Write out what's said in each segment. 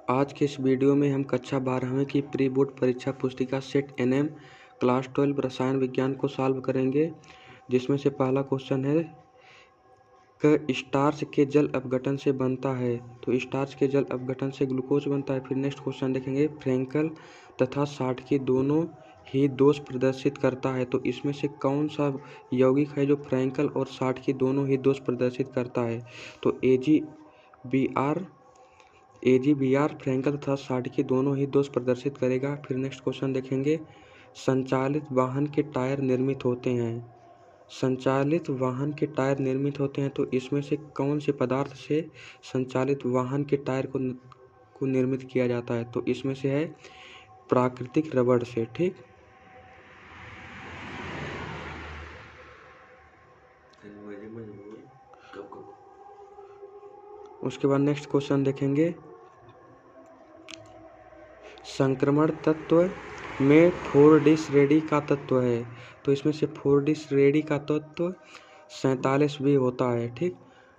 आज के इस वीडियो में हम कक्षा 12वीं की प्री बोर्ड परीक्षा पुस्तिका सेट एनएम क्लास 12 रसायन विज्ञान को सॉल्व करेंगे, जिसमें से पहला क्वेश्चन है कि स्टार्च के जल अपघटन से बनता है। तो स्टार्च के जल अपघटन से ग्लूकोज बनता है। फिर नेक्स्ट क्वेश्चन देखेंगे, फ्रैंकल तथा साल्टकी दोनों ही दोष प्रदर्शित करता है। तो इसमें से कौन सा यौगिक है जो फ्रैंकल और साल्टकी दोनों ही दोष प्रदर्शित करता है? तो AgBr फ्रैंकल तथा साल्टकी दोनों ही दोष प्रदर्शित करेगा। फिर नेक्स्ट क्वेश्चन देखेंगे, संचालित वाहन के टायर निर्मित होते हैं। संचालित वाहन के टायर निर्मित होते हैं, तो इसमें से कौन से पदार्थ से संचालित वाहन के टायर को निर्मित किया जाता है? तो इसमें से है प्राकृतिक रबड़ से। ठीक, उसके बाद नेक्स्ट क्वेश्चन देखेंगे, संक्रमण तत्व में 4D श्रेणी का तत्व है। तो इसमें से 4D श्रेणी का तत्व 47 भी होता है। ठीक,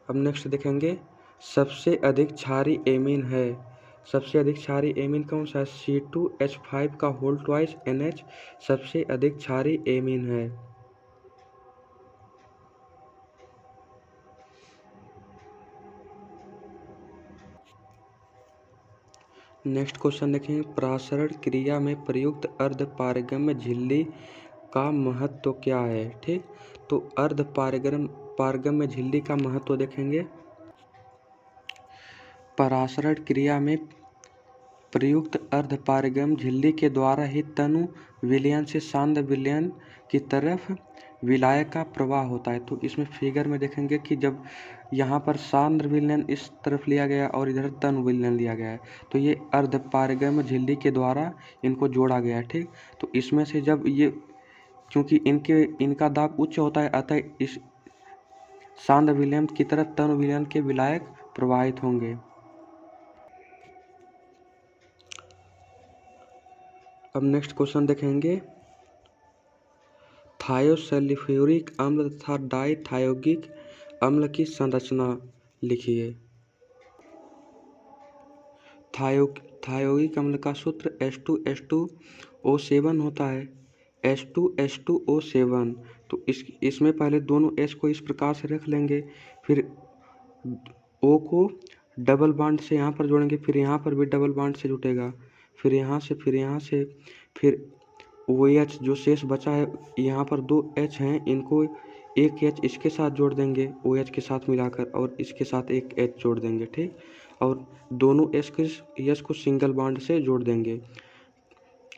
अब नेक्स्ट देखेंगे, सबसे अधिक क्षारी एमीन है। सबसे अधिक क्षारी एमीन कौन सा है? C2H5 का होल ट्वाइस NH सबसे अधिक क्षारी एमीन है। नेक्स्ट क्वेश्चन देखेंगे, प्रासरण क्रिया में प्रयुक्त अर्धपारगम्य झिल्ली का महत्व क्या है? ठीक, तो अर्धपारगम्य झिल्ली का महत्व देखेंगे, परासरण क्रिया में प्रयुक्त अर्धपारगम्य झिल्ली के द्वारा ही तनु विलयन से सांद्र विलयन की तरफ विलायक का प्रवाह होता है। तो इसमें फिगर में देखेंगे कि जब यहाँ पर सांद्र विलयन इस तरफ लिया गया और इधर तनु विलयन लिया गया है, तो ये अर्धपारगम्य झिल्ली के द्वारा इनको जोड़ा गया है। ठीक, तो इसमें से जब ये, क्योंकि इनका दाब उच्च होता है, अतः इस सांद्र विलयन की तरफ तनु विलयन के विलायक प्रवाहित होंगे। अब नेक्स्ट क्वेश्चन देखेंगे, थायोसल्फ्यूरिक अम्ल तथा डाइथायोगिक अम्ल की संरचना लिखिए। थायोगिक अम्ल का सूत्र H2H2O7 होता है, H2H2O7। तो इसमें पहले दोनों H को इस प्रकार से रख लेंगे, फिर O को डबल बॉन्ड से यहाँ पर जोड़ेंगे, फिर यहाँ पर भी डबल बॉन्ड से जुटेगा, फिर यहाँ से फिर OH जो शेष बचा है, यहाँ पर 2 H हैं, इनको एक H इसके साथ जोड़ देंगे OH के साथ मिलाकर, और इसके साथ एक H जोड़ देंगे। ठीक, और दोनों H को सिंगल बॉन्ड से जोड़ देंगे।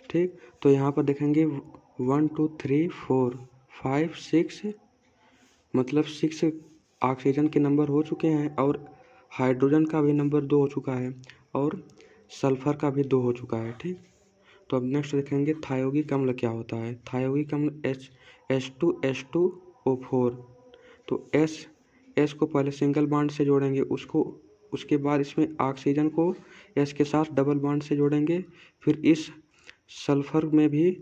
ठीक, तो यहाँ पर देखेंगे 1 2 3 4 5 6, मतलब 6 ऑक्सीजन के नंबर हो चुके हैं, और हाइड्रोजन का भी नंबर 2 हो चुका है, और सल्फर का भी 2 हो चुका है। ठीक, तो अब नेक्स्ट देखेंगे, थायोगिक अम्ल क्या होता है? थायोगिक अम्ल H2H2O4। तो S को पहले सिंगल बॉन्ड से जोड़ेंगे, उसके बाद इसमें ऑक्सीजन को S के साथ डबल बॉन्ड से जोड़ेंगे, फिर इस सल्फर में भी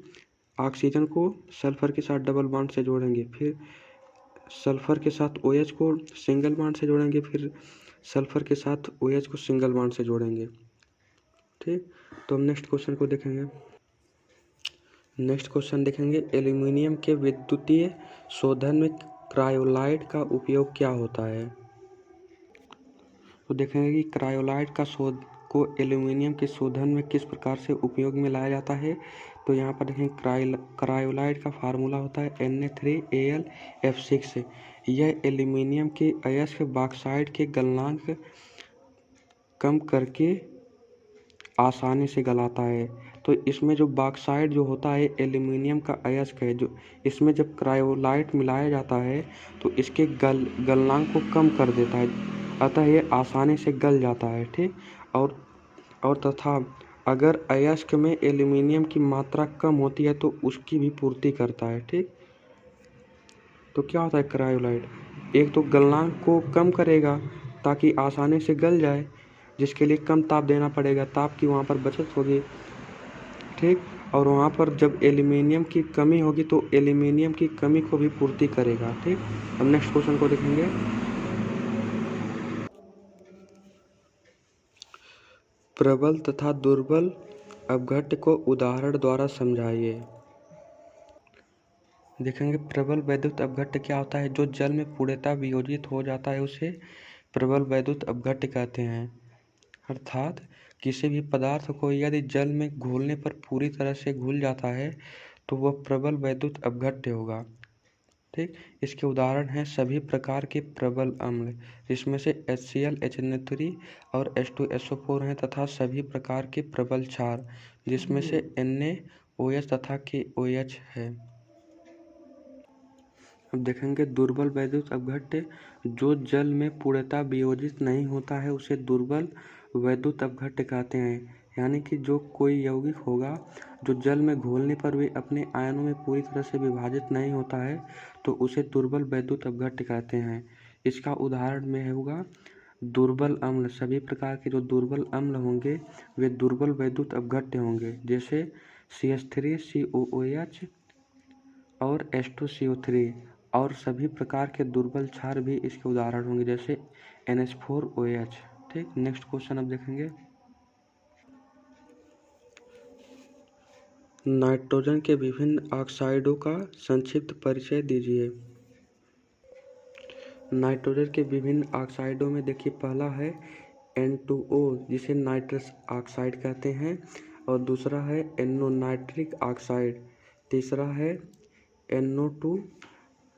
ऑक्सीजन को सल्फर के साथ डबल बॉन्ड से जोड़ेंगे, फिर सल्फर के साथ OH को सिंगल बॉन्ड से जोड़ेंगे, फिर सल्फर के साथ OH को सिंगल बॉन्ड से जोड़ेंगे। ठीक, तो हम नेक्स्ट क्वेश्चन को देखेंगे। नेक्स्ट क्वेश्चन देखेंगे, एल्यूमीनियम के विद्युतीय शोधन में क्रायोलाइट का उपयोग क्या होता है? तो देखेंगे कि क्रायोलाइट का शोध को एल्यूमीनियम के शोधन में किस प्रकार से उपयोग में लाया जाता है। तो यहाँ पर देखें, क्रायोलाइट का फार्मूला होता है Na3Al F6। यह एल्यूमीनियम के अयस्क बॉक्साइट के गलनांक कम करके आसानी से गलाता है। तो इसमें जो बॉक्साइट जो होता है एल्यूमीनियम का अयस्क है, जो इसमें जब क्रायोलाइट मिलाया जाता है तो इसके गलनांक को कम कर देता है, अतः ये आसानी से गल जाता है। ठीक, और तथा अगर अयस्क में एल्यूमीनियम की मात्रा कम होती है तो उसकी भी पूर्ति करता है। ठीक, तो क्या होता है क्रायोलाइट, एक तो गलनांक को कम करेगा ताकि आसानी से गल जाए, जिसके लिए कम ताप देना पड़ेगा, ताप की वहाँ पर बचत होगी। ठीक, और वहाँ पर जब एल्यूमीनियम की कमी होगी तो एल्यूमीनियम की कमी को भी पूर्ति करेगा। ठीक, अब नेक्स्ट क्वेश्चन को देखेंगे, प्रबल तथा दुर्बल अपघट्य को उदाहरण द्वारा समझाइए। देखेंगे प्रबल वैद्युत अपघट्य क्या होता है। जो जल में पूर्णतः वियोजित हो जाता है उसे प्रबल वैद्युत अपघट्य कहते हैं। अर्थात किसी भी पदार्थ को यदि जल में घोलने पर पूरी तरह से घुल जाता है तो वह प्रबल वैद्युत अपघट्य होगा। ठीक, इसके उदाहरण हैं सभी प्रकार के प्रबल अम्ल, जिसमें से HCl HNO3 और H2SO4 हैं, तथा सभी प्रकार के प्रबल क्षार, जिसमें से NaOH तथा KOH है। अब देखेंगे दुर्बल वैद्युत अपघट्य। जो जल में पूर्णतः वियोजित नहीं होता है उसे दुर्बल वैद्युत अपघट्य कहते हैं। यानी कि जो कोई यौगिक होगा जो जल में घोलने पर भी अपने आयनों में पूरी तरह से विभाजित नहीं होता है तो उसे दुर्बल वैद्युत अपघट्य कहते हैं। इसका उदाहरण में होगा दुर्बल अम्ल। सभी प्रकार के जो दुर्बल अम्ल होंगे वे दुर्बल वैद्युत अपघट्य होंगे, जैसे CH3COOH और H2CO3। और सभी प्रकार के दुर्बल क्षार भी इसके उदाहरण होंगे, जैसे NH4OH। ठीक, नेक्स्ट क्वेश्चन अब देखेंगे। नाइट्रोजन के विभिन्न ऑक्साइडों का संक्षिप्त परिचय दीजिए। नाइट्रोजन के विभिन्न ऑक्साइडों में देखिए पहला है N2O, जिसे नाइट्रस ऑक्साइड कहते हैं, और दूसरा है NO नाइट्रिक ऑक्साइड, तीसरा है NO2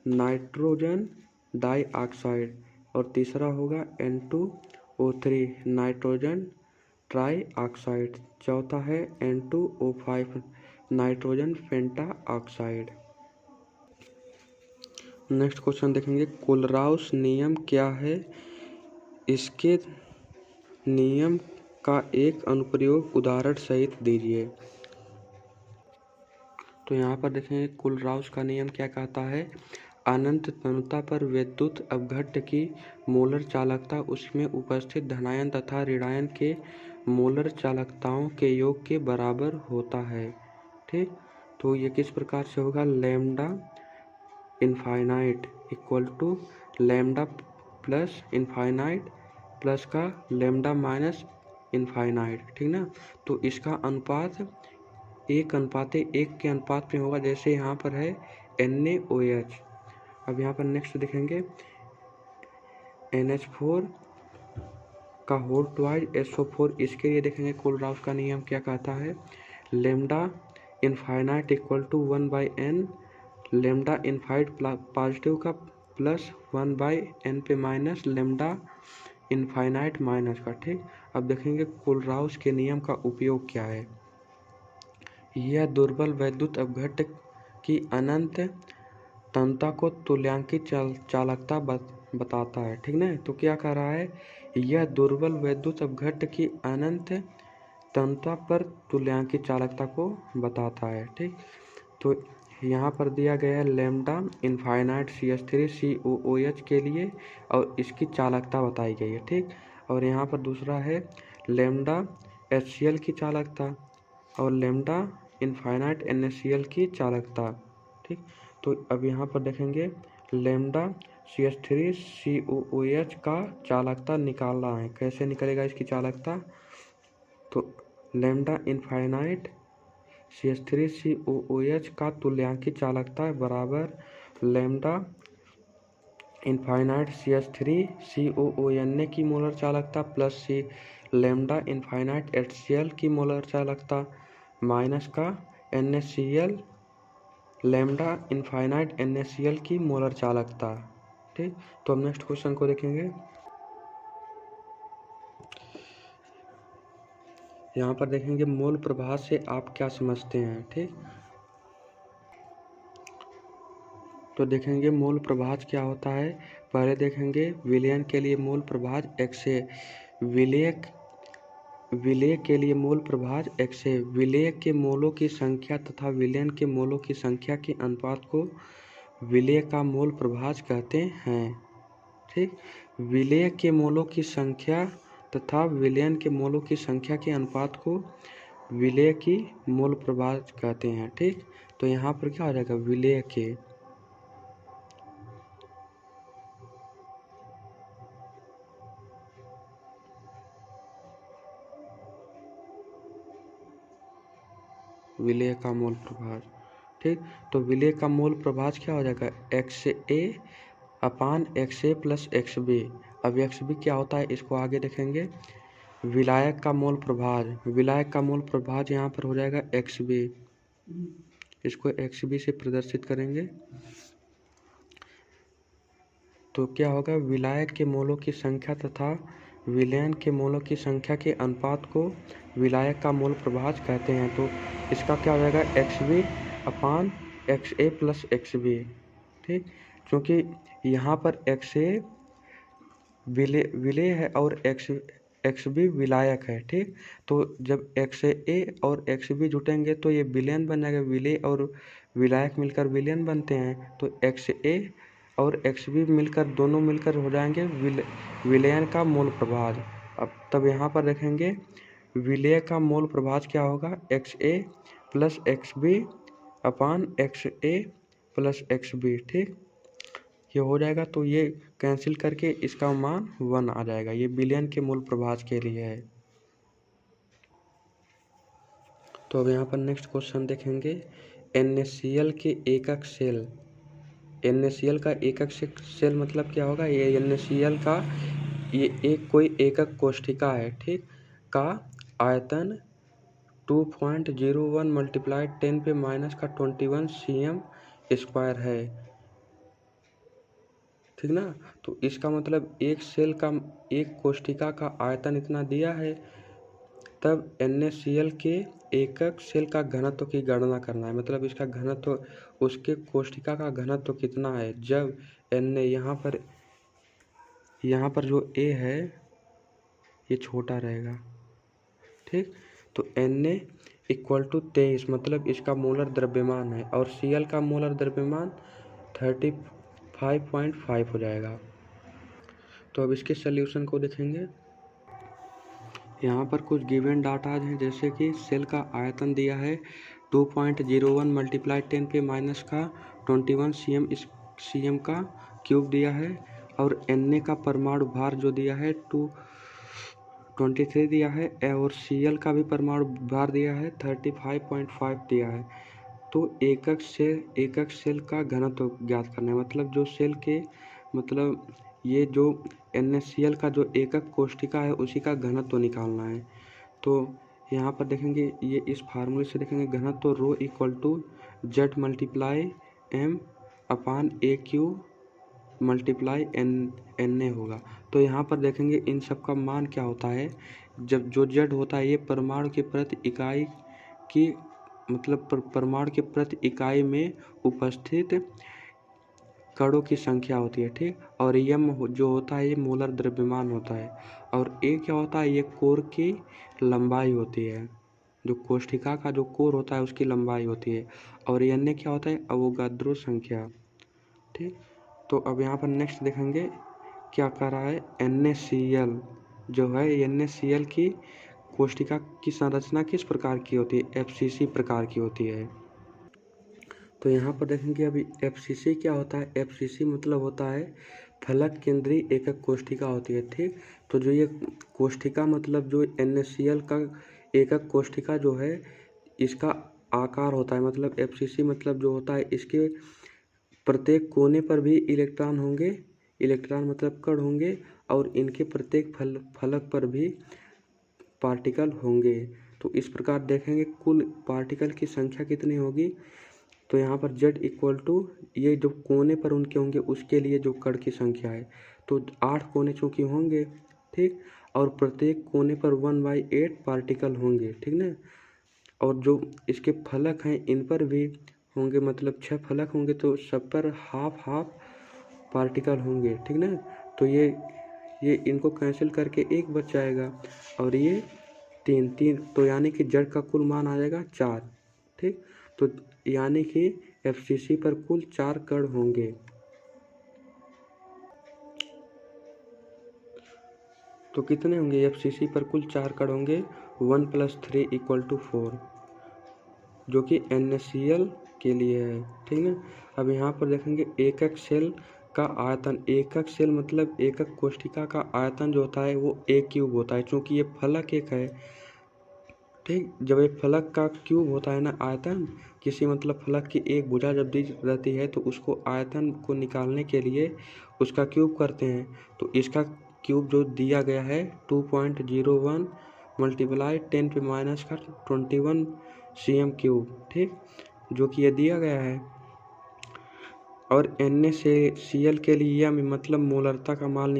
नाइट्रोजन डाइऑक्साइड, और तीसरा होगा N2O3 नाइट्रोजन ट्राई ऑक्साइड, चौथा है N2O5 नाइट्रोजन पेंटा ऑक्साइड। नेक्स्ट क्वेश्चन देखेंगे, कोलराउस नियम क्या है, इसके नियम का एक अनुप्रयोग उदाहरण सहित दीजिए। तो यहाँ पर देखेंगे कोलराउस का नियम क्या कहता है। अनंत तनुता पर विद्युत अपघट्य की मोलर चालकता उसमें उपस्थित धनायन तथा ऋणायन के मोलर चालकताओं के योग के बराबर होता है। ठीक, तो ये किस प्रकार से होगा, lambda infinite equal to lambda plus infinite plus का लैम्डा माइनस इनफाइनाइट। ठीक ना, तो इसका अनुपात 1:1 के अनुपात में होगा, जैसे यहाँ पर है NaOH। अब यहाँ पर नेक्स्ट देखेंगे NH4 का होल ट्वाइस SO4। इसके लिए देखेंगे कोलराउस का नियम क्या कहता है, lambda infinite equal to 1/n, lambda infinite positive का प्लस 1/n पे माइनस लैम्डा इनफाइनाइट माइनस का। ठीक, अब देखेंगे कोलराउस के नियम का उपयोग क्या है। यह दुर्बल वैद्युत अपघट्य की अनंत तनुता को तुल्यांकित चालकता बताता है। ठीक ना, तो क्या कह रहा है, यह दुर्बल वैद्युत अपघट्य की अनंत तनुता पर तुल्यांकित चालकता को बताता है। ठीक, तो यहाँ पर दिया गया है लैम्डा इनफाइनाइट CH3COOH के लिए और इसकी चालकता बताई गई है। ठीक, और यहाँ पर दूसरा है लैम्डा HCl की चालकता और लैम्डा इनफाइनाइट NaCl की चालकता। ठीक, तो अब यहाँ पर देखेंगे लैम्डा CH3COOH का चालकता निकालना है। कैसे निकलेगा इसकी चालकता, तो लैम्डा इनफाइनाइट CH3COOH का तुल्यांकित चालकता बराबर लैम्डा इनफाइनाइट CH3COONA की मोलर चालकता प्लस लैम्डा इनफाइनाइट HCl की मोलर चालकता माइनस का NaCl लैम्डा इनफाइनाइट NaCl की मोलर चालकता। ठीक, तो अब नेक्स्ट क्वेश्चन को देखेंगे। यहाँ पर देखेंगे मोल प्रभाव से आप क्या समझते हैं। ठीक, तो देखेंगे मूल प्रभाज क्या होता है। पहले देखेंगे विलयन के लिए मूल प्रभाज XA, विलेय के लिए मूल प्रभाज XA विलेय के मोलों की संख्या तथा विलयन के मोलों की संख्या के अनुपात को विलेय का मूल प्रभाज कहते हैं। ठीक, विलेय के मोलों की संख्या तथा विलयन के मोलों की संख्या के अनुपात को विलेय की मूल प्रभाज कहते हैं। ठीक, तो यहाँ पर क्या हो जाएगा, विलेय के विलेय का मोल प्रभाज। ठीक, तो विलेय का मोल प्रभाज क्या हो जाएगा, XA/XA प्लस XB। अब XB क्या होता है इसको आगे देखेंगे। विलायक का मोल प्रभाज, विलायक का मोल प्रभाज यहाँ पर हो जाएगा XB। इसको XB से प्रदर्शित करेंगे तो क्या होगा, विलायक के मोलों की संख्या तथा विलयन के मोलों की संख्या के अनुपात को विलायक का मोल प्रभाज कहते हैं। तो इसका क्या हो जाएगा, XB/XA प्लस XB। ठीक, क्योंकि यहाँ पर XA विलेय है और XB विलायक है। ठीक, तो जब XA और XB जुटेंगे तो ये विलयन बन जाएगा। विलेय और विलायक मिलकर विलयन बनते हैं, तो XA और XB मिलकर दोनों मिलकर हो जाएंगे विलयन का मोल प्रभाज। अब तब यहाँ पर देखेंगे विलेय का मोल प्रभाज क्या होगा, XA plus XB/XA plus XB। ठीक, ये हो जाएगा तो ये कैंसिल करके इसका मान 1 आ जाएगा। ये विलयन के मोल प्रभाज के लिए है। तो अब यहाँ पर नेक्स्ट क्वेश्चन देखेंगे, NaCl के एकक सेल। NaCl का एकक सेल मतलब क्या होगा, ये NaCl का ये कोई एकक कोष्ठिका है। ठीक, का आयतन 2.01 × 10⁻⁻21 cm² है। ठीक ना, तो इसका मतलब एक सेल का, एक कोष्ठिका का आयतन इतना दिया है, तब NaCl के एकक सेल का घनत्व की गणना करना है। मतलब इसका घनत्व, उसके कोष्ठिका का घनत्व कितना है जब Na यहाँ पर जो A है ये छोटा रहेगा। ठीक, तो Na = 23 मतलब इसका मोलर द्रव्यमान है और Cl का मोलर द्रव्यमान 35.5 हो जाएगा। तो अब इसके सल्यूशन को देखेंगे। यहाँ पर कुछ गिवन डाटाज हैं, जैसे कि सेल का आयतन दिया है 2.01 × 10⁻21 cm का क्यूब दिया है, और Na का परमाणु भार जो दिया है 23 दिया है, और Cl का भी परमाणु भार दिया है 35.5 दिया है। तो एकक सेल का घनत्व ज्ञात करना है। मतलब जो सेल के, मतलब ये जो NaCl का जो एकक कोष्ठिका है उसी का घनत्व निकालना है। तो यहाँ पर देखेंगे, ये इस फार्मूले से देखेंगे घनत्व ρ = Z × m/AQ × Na होगा। तो यहाँ पर देखेंगे इन सब का मान क्या होता है, जब जो Z होता है ये परमाणु के प्रति इकाई की, मतलब परमाणु के प्रति इकाई में उपस्थित कणों की संख्या होती है। ठीक, और m जो होता है ये मोलर द्रव्यमान होता है, और A क्या होता है, ये कोर की लंबाई होती है। जो कोष्ठिका का जो कोर होता है उसकी लंबाई होती है, और Na क्या होता है, अवोगाद्रो संख्या। ठीक, तो अब यहाँ पर नेक्स्ट देखेंगे क्या कर रहा है, NaCl जो है, NaCl की कोष्ठिका की संरचना किस प्रकार की होती है, FCC प्रकार की होती है। तो यहाँ पर देखेंगे अभी FCC क्या होता है। FCC मतलब होता है फलक केंद्रीय एकक कोष्ठिका होती है। ठीक, तो जो ये कोष्ठिका, मतलब जो NaCl का एकक कोष्ठिका जो है इसका आकार होता है, मतलब FCC मतलब जो होता है इसके प्रत्येक कोने पर भी इलेक्ट्रॉन होंगे, इलेक्ट्रॉन मतलब कण होंगे, और इनके प्रत्येक फलक पर भी पार्टिकल होंगे। तो इस प्रकार देखेंगे कुल पार्टिकल की संख्या कितनी होगी। तो यहाँ पर Z = ये जो कोने पर उनके होंगे उसके लिए जो कण की संख्या है, तो 8 कोने चूँकि होंगे। ठीक, और प्रत्येक कोने पर 1/8 पार्टिकल होंगे। ठीक ना, और जो इसके फलक हैं इन पर भी होंगे, मतलब 6 फलक होंगे, तो सब पर हाफ पार्टिकल होंगे। ठीक ना, तो ये इनको कैंसिल करके 1 बच जाएगा, और ये 3, तो यानी कि Z का कुल मान आ जाएगा 4। ठीक, तो यानी कि FCC पर कुल 4 कण होंगे। तो कितने होंगे, FCC पर कुल 4 कण होंगे, 1 + 3 = 4, जो कि NaCl के लिए है। ठीक है, अब यहाँ पर देखेंगे एकक सेल का आयतन। एकक सेल मतलब एकक कोष्ठिका का आयतन जो होता है वो A³ होता है, क्योंकि ये फलक एक है। ठीक। जब एक फलक का क्यूब होता है ना, आयतन, किसी मतलब फलक की एक भुजा जब दी रहती है तो उसको आयतन को निकालने के लिए उसका क्यूब करते हैं। तो इसका क्यूब जो दिया गया है 2.01 मल्टीप्लाई 10⁻⁻21 cm क्यूब, ठीक, जो कि ये दिया गया है। और NaCl के लिए यह मतलब मोलरता का मान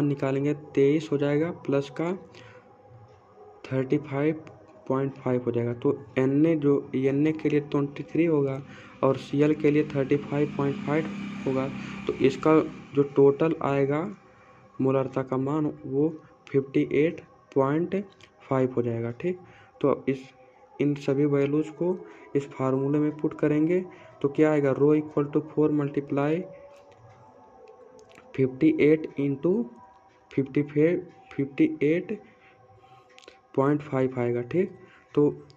निकालेंगे 23 हो जाएगा, प्लस का 35.5 हो जाएगा। तो Na के लिए 23 होगा और Cl के लिए 35.5 होगा। तो इसका जो टोटल आएगा मोलरता का मान वो 58.5 हो जाएगा, ठीक। तो अब इन सभी वैल्यूज को इस फार्मूले में पुट करेंगे तो क्या आएगा, rho equal to 4 multiply 58 into 58.5 आएगा, ठीक। तो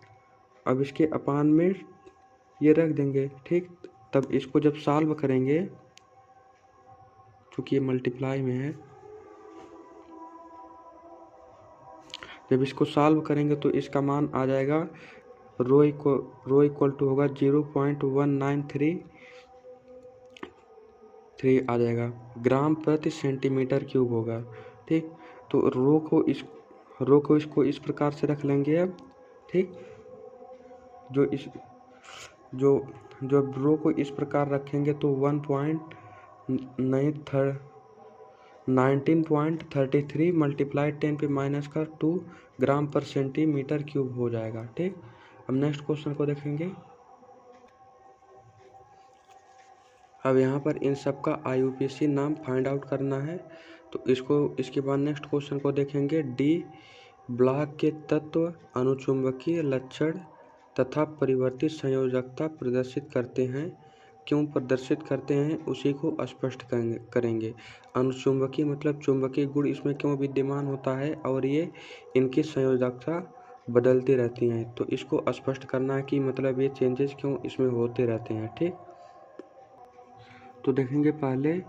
अब इसके अपान में ये रख देंगे, ठीक। तब इसको जब सॉल्व करेंगे, चूँकि ये मल्टीप्लाई में है, जब इसको सॉल्व करेंगे तो इसका मान आ जाएगा रो इक्वल टू होगा 0.1933 आ जाएगा, ग्राम प्रति सेंटीमीटर क्यूब होगा, ठीक। तो रो को इसको इस प्रकार से रख लेंगे अब, ठीक। जो रो को इस प्रकार रखेंगे तो 19.33 मल्टीप्लाई 10⁻⁻2 ग्राम पर सेंटीमीटर क्यूब हो जाएगा, ठीक। अब नेक्स्ट क्वेश्चन को देखेंगे। अब यहाँ पर इन सब का IUPAC नाम फाइंड आउट करना है। तो इसके बाद नेक्स्ट क्वेश्चन को देखेंगे। डी ब्लॉक के तत्व अनुचुंबकीय लक्षण तथा परिवर्तित संयोजकता प्रदर्शित करते हैं, क्यों प्रदर्शित करते हैं उसी को स्पष्ट करेंगे। अनुचुंबकीय मतलब चुंबकीय गुण इसमें क्यों विद्यमान होता है और ये इनकी संयोजकता बदलती रहती हैं, तो इसको स्पष्ट करना है कि मतलब ये चेंजेस क्यों इसमें होते रहते हैं, ठीक। तो देखेंगे पहले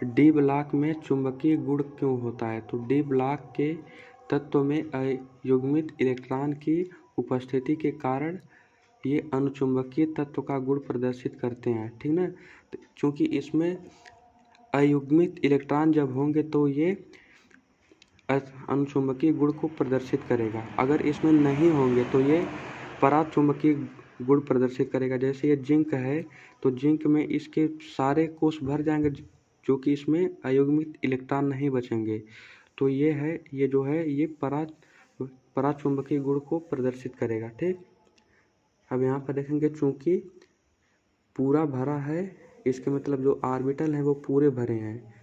डी ब्लॉक में चुंबकीय गुण क्यों होता है। तो डी ब्लॉक के तत्व में अयुग्मित इलेक्ट्रॉन की उपस्थिति के कारण ये अनुचुंबकीय तत्व का गुण प्रदर्शित करते हैं, ठीक ना। क्योंकि इसमें अयुग्मित इलेक्ट्रॉन जब होंगे तो ये अनुचुंबकीय गुण को प्रदर्शित करेगा। अगर इसमें नहीं होंगे तो ये पराचुंबकीय गुण प्रदर्शित करेगा। जैसे ये जिंक है तो जिंक में इसके सारे कोष भर जाएंगे, जो कि इसमें अयुग्मित इलेक्ट्रॉन नहीं बचेंगे। तो ये जो है ये पराचुंबकीय गुण को प्रदर्शित करेगा, ठीक। अब यहाँ पर देखेंगे चूंकि पूरा भरा है, इसके मतलब जो ऑर्बिटल है वो पूरे भरे हैं,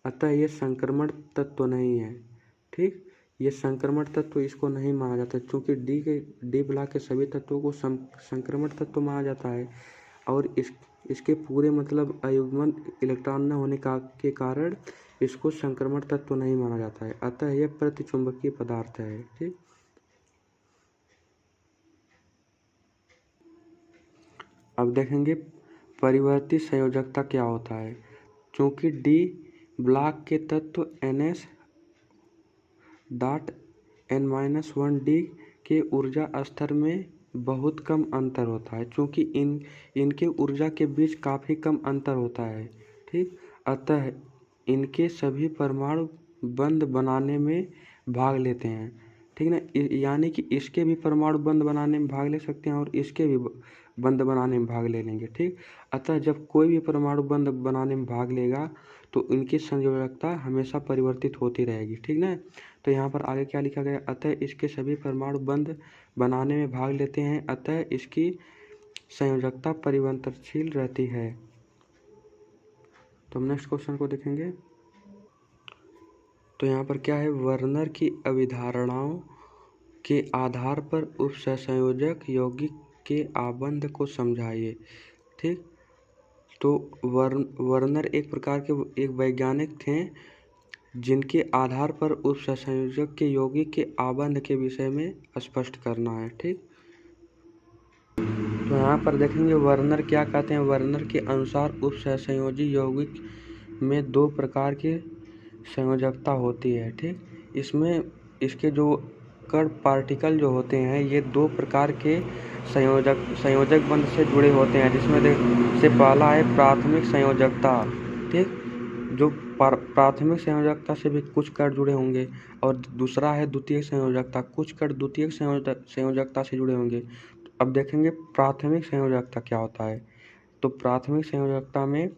अतः ये संक्रमण तत्व नहीं है, ठीक। ये संक्रमण तत्व इसको नहीं माना जाता, क्योंकि डी ब्लॉक के सभी तत्वों को संक्रमण तत्व माना जाता है और इसके पूरे मतलब अयुग्मन इलेक्ट्रॉन न होने के कारण इसको संक्रमण तत्व नहीं माना जाता है, अतः यह प्रतिचुंबकीय पदार्थ है, ठीक। अब देखेंगे परिवर्तित संयोजकता क्या होता है। क्योंकि डी ब्लॉक के तत्व NS.N-1D के ऊर्जा स्तर में बहुत कम अंतर होता है, क्योंकि इनके ऊर्जा के बीच काफ़ी कम अंतर होता है, ठीक। अतः इनके सभी परमाणु बंध बनाने में भाग लेते हैं, ठीक ना। यानी कि इसके भी परमाणु बंध बनाने में भाग ले सकते हैं और इसके भी बंध बनाने में भाग ले लेंगे, ठीक। अतः जब कोई भी परमाणु बंध बनाने में भाग लेगा तो इनकी संयोजकता हमेशा परिवर्तित होती रहेगी, ठीक ना। तो यहाँ पर आगे क्या लिखा गया, अतः इसके सभी परमाणु बंध बनाने में भाग लेते हैं, अतः इसकी संयोजकता परिवर्तनशील रहती है। तो हम नेक्स्ट क्वेश्चन को देखेंगे। तो यहाँ पर क्या है, वर्नर की अभिधारणाओं के आधार पर उपसंयोजक यौगिक के आबंध को समझाइए, ठीक। तो वर्नर एक प्रकार के एक वैज्ञानिक थे जिनके आधार पर उपसंयोजक के यौगिक के आबंध के विषय में स्पष्ट करना है, ठीक। तो यहाँ पर देखेंगे वर्नर क्या कहते हैं। वर्नर के अनुसार उपसंयोजी यौगिक में दो प्रकार के संयोजकता होती है, ठीक। इसमें इसके जो कण पार्टिकल जो होते हैं ये दो प्रकार के संयोजक बंध से जुड़े होते हैं, जिसमें से पहला है प्राथमिक संयोजकता। ठीक, जो प्राथमिक संयोजकता से भी कुछ कण जुड़े होंगे, और दूसरा है द्वितीयक संयोजकता, कुछ कण द्वितीयक संयोजकता से जुड़े होंगे। अब देखेंगे प्राथमिक संयोजकता क्या होता है। तो प्राथमिक संयोजकता में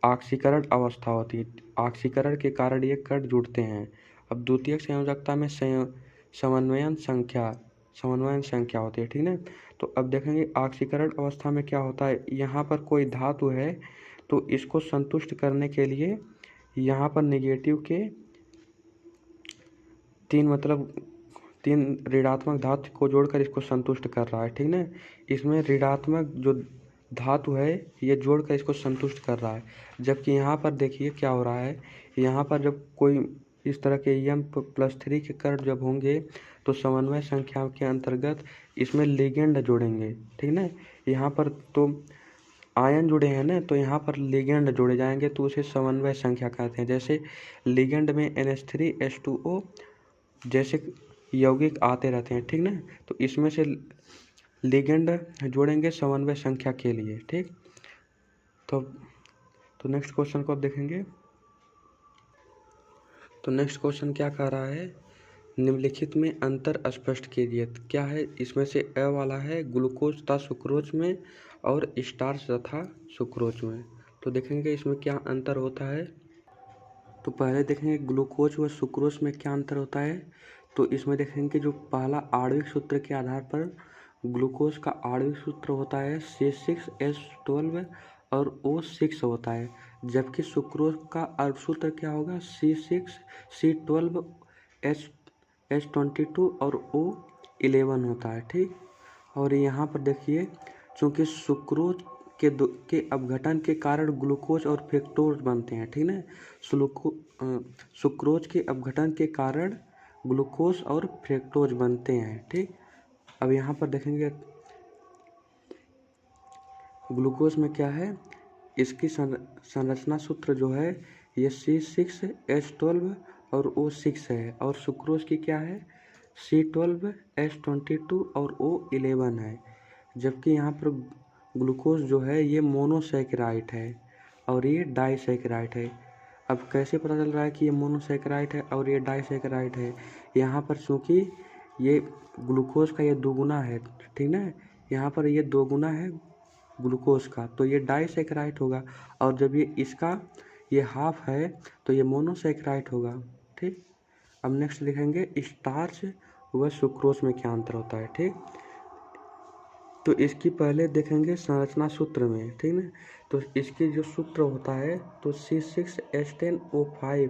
ऑक्सीकरण अवस्था होती है, ऑक्सीकरण के कारण ये कण जुड़ते हैं। अब द्वितीयक संयोजकता में समन्वयन संख्या होती है, ठीक ना। तो अब देखेंगे ऑक्सीकरण अवस्था में क्या होता है, यहाँ पर कोई धातु है तो इसको संतुष्ट करने के लिए यहाँ पर नेगेटिव के तीन ऋणात्मक धातु को जोड़कर इसको संतुष्ट कर रहा है, ठीक ना। इसमें ऋणात्मक जो धातु है ये जोड़कर इसको संतुष्ट कर रहा है, जबकि यहाँ पर देखिए क्या हो रहा है, यहाँ पर जब कोई इस तरह के m+3 के कण जब होंगे तो समन्वय संख्या के अंतर्गत इसमें लिगेंड जोड़ेंगे, ठीक ना। यहाँ पर तो आयन जुड़े हैं ना, तो यहाँ पर लिगेंड जोड़े जाएंगे तो उसे समन्वय संख्या कहते हैं। जैसे लिगेंड में NH3H2O जैसे यौगिक आते रहते हैं, ठीक ना। तो इसमें से लिगेंड जोड़ेंगे समन्वय संख्या के लिए, ठीक। तो नेक्स्ट क्वेश्चन को अब देखेंगे। तो नेक्स्ट क्वेश्चन क्या कह रहा है, निम्नलिखित में अंतर स्पष्ट कीजिए। क्या है इसमें से, अ वाला है ग्लूकोज तथा सुक्रोज में और स्टार्च तथा सुक्रोज में। तो देखेंगे इसमें क्या अंतर होता है। तो पहले देखेंगे ग्लूकोज व सुक्रोज में क्या अंतर होता है। तो इसमें देखेंगे जो पहला आणविक सूत्र के आधार पर ग्लूकोज का आणविक सूत्र होता है C6H12 और O6 होता है, जबकि सुक्रोज का आणविक सूत्र क्या होगा C6C12H22 और O11 होता है, ठीक। और यहाँ पर देखिए चूँकि सुक्रोज के अपघटन के कारण ग्लूकोज और फ्रक्टोज बनते हैं, ठीक ना। सुक्रोज के अपघटन के कारण ग्लूकोज और फ्रक्टोज बनते हैं, ठीक। अब यहाँ पर देखेंगे ग्लूकोज में क्या है, इसकी संरचना सूत्र जो है ये C6H12 और O6 है, और सुक्रोज की क्या है C12H22 और O11 है, जबकि यहाँ पर ग्लूकोज जो है ये मोनोसैकेराइड है और ये डाइसैकेराइड है। अब कैसे पता चल रहा है कि ये मोनोसैकेराइड है और ये डाइसैकेराइड है, यहाँ पर चूँकि ये ग्लूकोज का ये दोगुना है, ठीक ना। यहाँ पर ये दोगुना है ग्लूकोज का, तो ये डाइसैकेराइड होगा, और जब ये इसका ये हाफ है तो ये मोनोसैकेराइड होगा, ठीक। अब नेक्स्ट लिखेंगे स्टार्च व सुक्रोज में क्या अंतर होता है, ठीक। तो इसकी पहले देखेंगे संरचना सूत्र में, ठीक ना। तो इसकी जो सूत्र होता है तो C6H10O5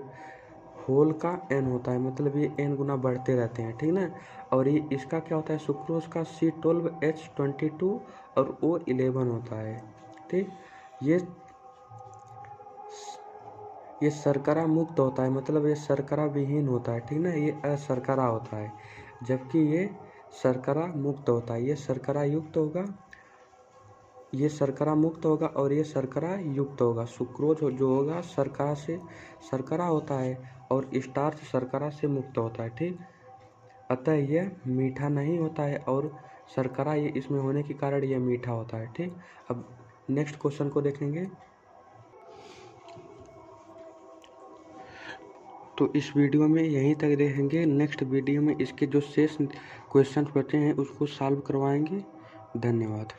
होल का n होता है, मतलब ये n गुना बढ़ते रहते हैं, ठीक ना। और ये इसका क्या होता है सुक्रोज का C12H22 और O11 होता है, ठीक। ये शर्करा मुक्त होता है, मतलब ये शर्करा विहीन होता है, ठीक ना। ये अशर्करा होता है, जबकि ये शर्करा मुक्त होता है। ये शर्करा युक्त होगा, ये शर्करा मुक्त होगा और ये शर्करा युक्त होगा। सुक्रोज जो होगा शर्करा होता है और स्टार्च शर्करा से मुक्त होता है, ठीक। अतः यह मीठा नहीं होता है और शर्करा ये इसमें होने के कारण यह मीठा होता है, ठीक। अब नेक्स्ट क्वेश्चन को देखेंगे। तो इस वीडियो में यहीं तक देखेंगे, नेक्स्ट वीडियो में इसके जो शेष क्वेश्चन बचे हैं उसको सॉल्व करवाएंगे। धन्यवाद।